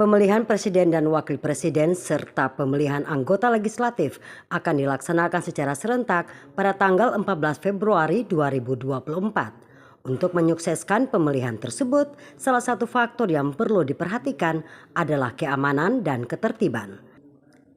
Pemilihan presiden dan wakil presiden serta pemilihan anggota legislatif akan dilaksanakan secara serentak pada tanggal 14 Februari 2024. Untuk menyukseskan pemilihan tersebut, salah satu faktor yang perlu diperhatikan adalah keamanan dan ketertiban.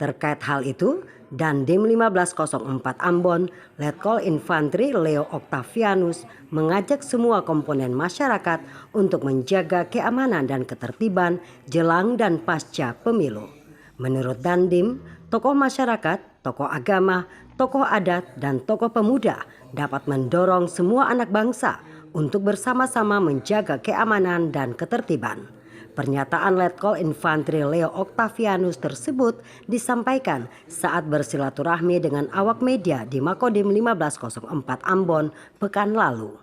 Terkait hal itu, Dandim 1504 Ambon, Letkol Infantri Leo Octavianus mengajak semua komponen masyarakat untuk menjaga keamanan dan ketertiban jelang dan pasca pemilu. Menurut Dandim, tokoh masyarakat, tokoh agama, tokoh adat, dan tokoh pemuda dapat mendorong semua anak bangsa untuk bersama-sama menjaga keamanan dan ketertiban. Pernyataan Letkol Infantri Leo Octavianus tersebut disampaikan saat bersilaturahmi dengan awak media di Makodim 1504 Ambon pekan lalu.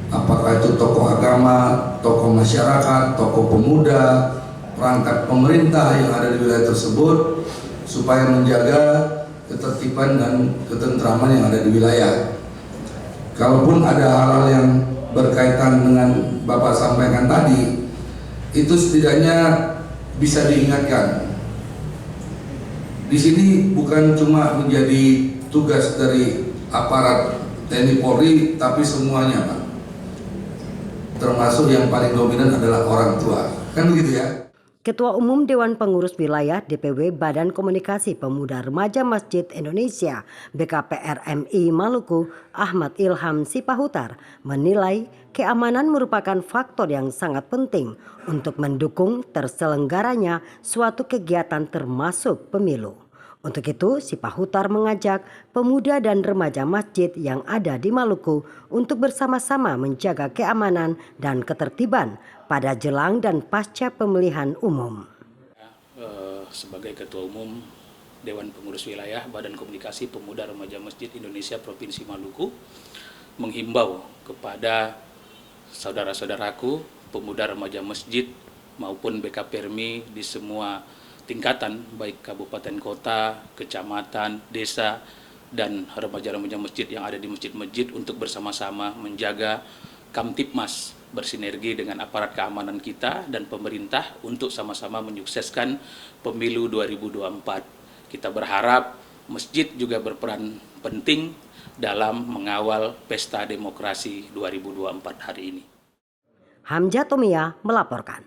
Apakah itu tokoh agama, tokoh masyarakat, tokoh pemuda, perangkat pemerintah yang ada di wilayah tersebut supaya menjaga ketertiban dan ketentraman yang ada di wilayah. Kalaupun ada hal-hal yang berkaitan dengan Bapak sampaikan tadi, itu setidaknya bisa diingatkan. Di sini bukan cuma menjadi tugas dari aparat TNI Polri, tapi semuanya, Pak. Termasuk yang paling dominan adalah orang tua. Kan begitu ya? Ketua Umum Dewan Pengurus Wilayah DPW Badan Komunikasi Pemuda Remaja Masjid Indonesia BKPRMI Maluku Ahmad Ilham Sipahutar menilai keamanan merupakan faktor yang sangat penting untuk mendukung terselenggaranya suatu kegiatan termasuk pemilu. Untuk itu, Sipahutar mengajak pemuda dan remaja masjid yang ada di Maluku untuk bersama-sama menjaga keamanan dan ketertiban pada jelang dan pasca pemilihan umum. Sebagai Ketua Umum Dewan Pengurus Wilayah Badan Komunikasi Pemuda Remaja Masjid Indonesia Provinsi Maluku menghimbau kepada saudara-saudaraku pemuda remaja masjid maupun BKPRMI di semua tingkatan, baik kabupaten kota, kecamatan, desa, dan remaja-remaja masjid yang ada di masjid-masjid untuk bersama-sama menjaga Kamtipmas bersinergi dengan aparat keamanan kita dan pemerintah untuk sama-sama menyukseskan pemilu 2024. Kita berharap masjid juga berperan penting dalam mengawal pesta demokrasi 2024 hari ini. Hamzah Tomia melaporkan.